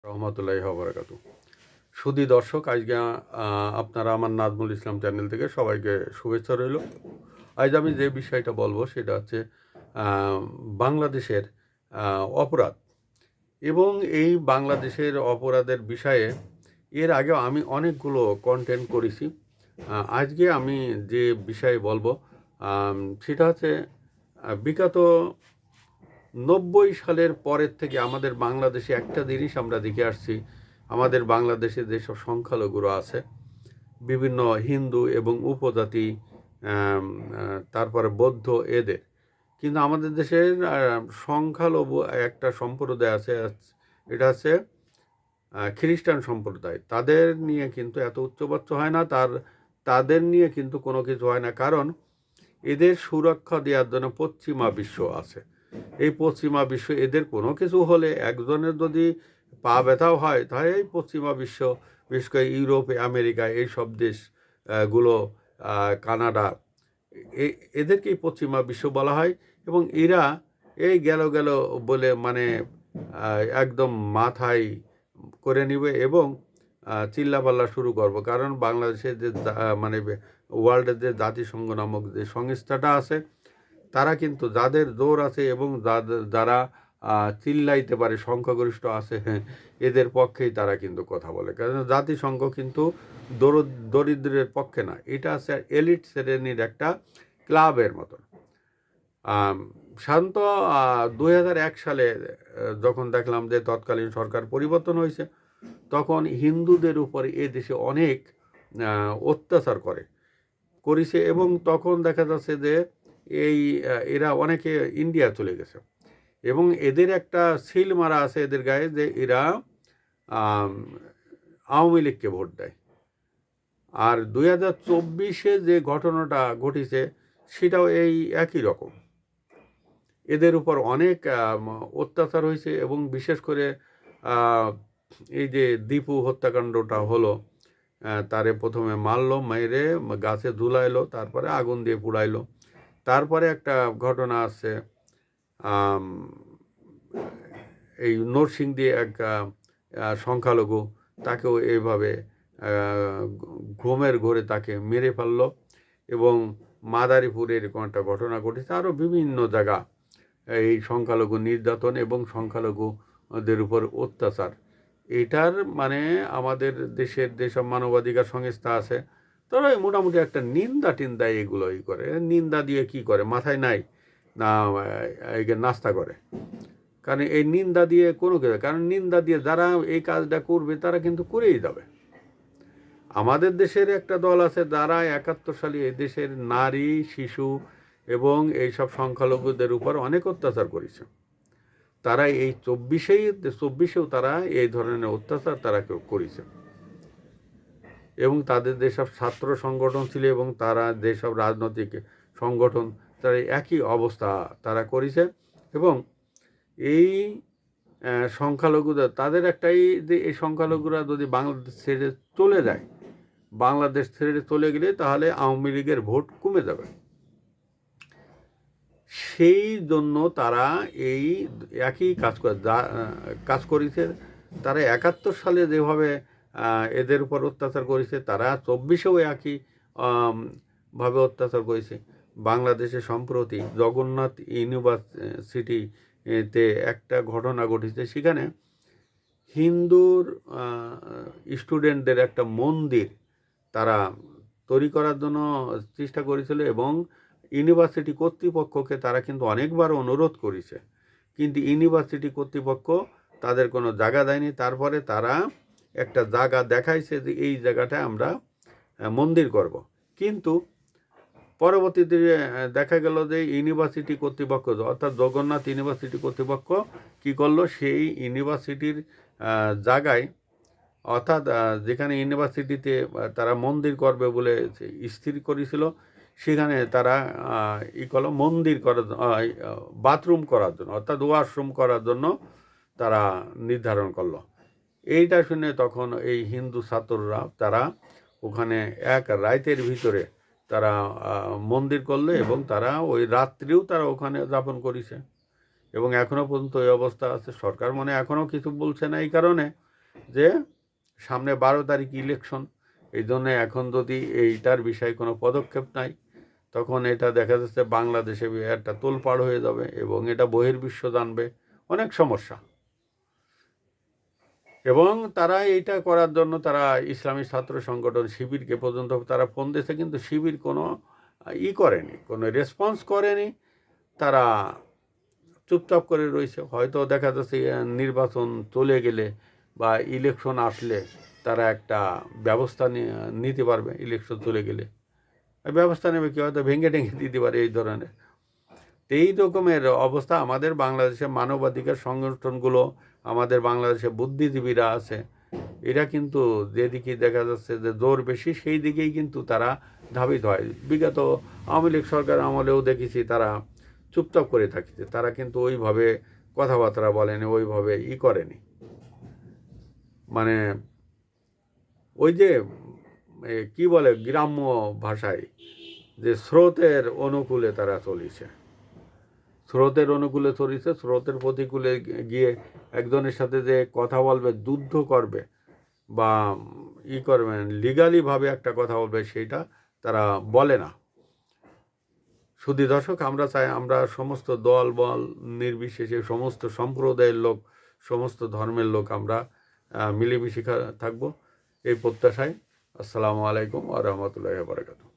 রহমতুল্লাহি ওয়া বারাকাতুহু। সুধী দর্শক, আজকে আপনারা আমার নাজমুল ইসলাম চ্যানেল থেকে সবাইকে শুভেচ্ছা রইল। আজ আমি যে বিষয়টা বলবো সেটা হচ্ছে বাংলাদেশের অপরাধ এবং এই বাংলাদেশের অপরাধের বিষয়ে এর আগেও আমি অনেকগুলো কন্টেন্ট করেছি। আজকে আমি যে বিষয়ে বলবো সেটা হচ্ছে বিগত 90 সালের পরের থেকে আমাদের বাংলাদেশে একটা জিনিস আমরা দেখে আসছি। আমাদের বাংলাদেশে যেসব সংখ্যালঘুরা আছে, বিভিন্ন হিন্দু এবং উপজাতি, তারপরে বৌদ্ধ, এদের কিন্তু আমাদের দেশের সংখ্যালঘু একটা সম্প্রদায় আছে, এটা হচ্ছে খ্রিস্টান সম্প্রদায়। তাদের নিয়ে কিন্তু এত উচ্চবাচ্য হয় না, তাদের নিয়ে কিন্তু কোনো কিছু হয় না, কারণ এদের সুরক্ষা দেওয়ার জন্য পশ্চিমা বিশ্ব আছে। এই পশ্চিমা বিশ্ব এদের কোনো কিছু হলে, একজনের যদি পা ব্যথাও হয়, তাহলে এই পশ্চিমা বিশ্ব, বিশেষ করে ইউরোপ, আমেরিকা, এইসব দেশগুলো, কানাডা, এদেরকেই পশ্চিমা বিশ্ব বলা হয়। এবং এরা এই গেল বলে মানে একদম মাথায় করে নিবে এবং চিল্লাপাল্লা শুরু করবো, কারণ বাংলাদেশের যে মানে ওয়ার্ল্ডের যে জাতিসংঘ নামক যে সংস্থাটা আছে, তারা কিন্তু যাদের জোর আছে এবং যারা চিল্লাইতে পারে, সংখ্যাগরিষ্ঠ আছে, হ্যাঁ, এদের পক্ষেই তারা কিন্তু কথা বলে। কারণ জাতিসংঘ কিন্তু দরিদ্রের পক্ষে না, এটা আছে এলিট শ্রেণীর একটা ক্লাবের মতন। সাধারণত 2001 সালে যখন দেখলাম যে তৎকালীন সরকার পরিবর্তন হয়েছে, তখন হিন্দুদের উপরে এ দেশে অনেক অত্যাচার করেছে এবং তখন দেখা যাচ্ছে যে এরা অনেকে ইন্ডিয়া চলে গেছে এবং এদের একটা সিল মারা আছে এদের গায়ে যে এরা আওয়ামী লীগকে ভোট দেয়। আর 2024-এ যে ঘটনাটা ঘটেছে সেটাও এই একই রকম। এদের উপর অনেক অত্যাচার হয়েছে এবং বিশেষ করে এই যে দীপু হত্যাকাণ্ডটা হলো, তারে প্রথমে মারলো, মেরে গাছে ঝুলাইলো, তারপরে আগুন দিয়ে পুড়াইলো। তারপরে একটা ঘটনা আছে, এই নরসিংদী এক সংখ্যালঘু, তাকেও এইভাবে ঘুমের ঘোরে তাকে মেরে ফেললো। এবং মাদারীপুরে এরকম একটা ঘটনা ঘটেছে, আরও বিভিন্ন জায়গা এই সংখ্যালঘু নির্যাতন এবং সংখ্যালঘুদের উপর অত্যাচার। এটার মানে আমাদের দেশের যেসব মানবাধিকার সংস্থা আছে, তারা মোটামুটি একটা নিন্দা টিন্দা এগুলোই করে। নিন্দা দিয়ে কি করে, মাথায় নাই না নাস্তা করে? কারণ এই নিন্দা দিয়ে কোনো কিছু, কারণ নিন্দা দিয়ে যারা এই কাজটা করবে তারা কিন্তু করেই যাবে। আমাদের দেশের একটা দল আছে যারা 71 সালে এই দেশের নারী, শিশু এবং এইসব সংখ্যালঘুদের উপর অনেক অত্যাচার করেছে। তারা এই 24-এও তারা এই ধরনের অত্যাচার তারা করেছে। এবং তাদের যেসব ছাত্র সংগঠন ছিল এবং তারা যেসব রাজনৈতিক সংগঠন, তারা একই অবস্থা তারা করেছে। এবং এই সংখ্যালঘুদের তাদের একটাই যে এই সংখ্যালঘুরা যদি বাংলাদেশ ছেড়ে চলে যায়, বাংলাদেশ ছেড়ে চলে গেলে তাহলে আওয়ামী লীগের ভোট কমে যাবে। সেই জন্য তারা এই একই কাজ করেছে। তারা 71 সালে যেভাবে এদের উপর অত্যাচার করেছে, তারা 24-এও একই ভাবে অত্যাচার করেছে। বাংলাদেশে সম্প্রতি জগন্নাথ ইউনিভার্সিটিতে একটা ঘটনা ঘটেছে, সেখানে হিন্দুর স্টুডেন্টদের একটা মন্দির তারা তৈরি করার জন্য চেষ্টা করেছিল এবং ইউনিভার্সিটি কর্তৃপক্ষকে তারা কিন্তু অনেকবার অনুরোধ করেছে, কিন্তু ইউনিভার্সিটি কর্তৃপক্ষ তাদের কোনো জায়গা দেয়নি। তারপরে তারা একটা জায়গা দেখাইছে যে এই জায়গাটায় আমরা মন্দির করব, কিন্তু পরবর্তীতে দেখা গেল যে ইউনিভার্সিটি কর্তৃপক্ষ, অর্থাৎ জগন্নাথ ইউনিভার্সিটি কর্তৃপক্ষ কী করলো, সেই ইউনিভার্সিটির জায়গায়, অর্থাৎ যেখানে ইউনিভার্সিটিতে তারা মন্দির করবে বলে স্থির করেছিল, সেখানে তারা করলো মন্দির করার, বাথরুম করার জন্য, অর্থাৎ ওয়াশরুম করার জন্য তারা নির্ধারণ করলো। এইটা শুনে তখন এই হিন্দু ছাত্ররা তারা ওখানে এক রাতের ভিতরে তারা মন্দির করলো এবং তারা ওই রাত্রিও তারা ওখানে যাপন করেছে এবং এখনও পর্যন্ত ওই অবস্থা আছে। সরকার এখনও কিছু বলছে না এই কারণে, যে সামনে 12 তারিখ ইলেকশন, এই জন্যে এখন যদি এইটার বিষয়ে কোনো পদক্ষেপ নাই, তখন এটা দেখা যাচ্ছে বাংলাদেশে একটা তোলপাড় হয়ে যাবে এবং এটা বহির্বিশ্ব জানবে, অনেক সমস্যা। এবং তারা এইটা করার জন্য তারা ইসলামী ছাত্র সংগঠন শিবিরকে পর্যন্ত তারা ফোন দিয়েছে, কিন্তু শিবির কোনো করেনি, কোনো রেসপন্স করেনি। তারা চুপচাপ করে রয়েছে। হয়তো দেখা যাচ্ছে নির্বাচন চলে গেলে বা ইলেকশন আসলে তারা একটা ব্যবস্থা নিতে পারবে। ইলেকশন চলে গেলে ব্যবস্থা নেবে, কি হয়তো ভেঙে টেঙে দিতে পারে এই ধরনের। এই রকমের অবস্থা আমাদের বাংলাদেশের মানবাধিকার সংগঠনগুলো, আমাদের বাংলাদেশে বুদ্ধিজীবীরা আছে, এরা কিন্তু যেদিকে দেখা যাচ্ছে যে জোর বেশি সেই দিকেই কিন্তু তারা ধাবিত হয়। বিগত আওয়ামী লীগ সরকার আমলেও দেখেছি তারা চুপচাপ করে থাকছে, তারা কিন্তু ওইভাবে কথাবার্তা বলেনি, ওইভাবে করেনি। মানে ওই যে কি বলে গ্রাম্য ভাষায় যে স্রোতের অনুকূলে তারা চলেছে, স্রোতের অনুকূলে চলেছে, স্রোতের প্রতিকূলে গিয়ে একজনের সাথে যে কথা বলবে, যুদ্ধ করবে বা করবেন লিগালিভাবে একটা কথা বলবে, সেইটা তারা বলে না। শুধু দর্শক, আমরা চাই আমরা সমস্ত দল বল নির্বিশেষে সমস্ত সম্প্রদায়ের লোক, সমস্ত ধর্মের লোক আমরা মিলেমিশে থাকবো, এই প্রত্যাশায়। আসসালামু আলাইকুম ওয়া রাহমাতুল্লাহি ওয়া বারাকাতুহু।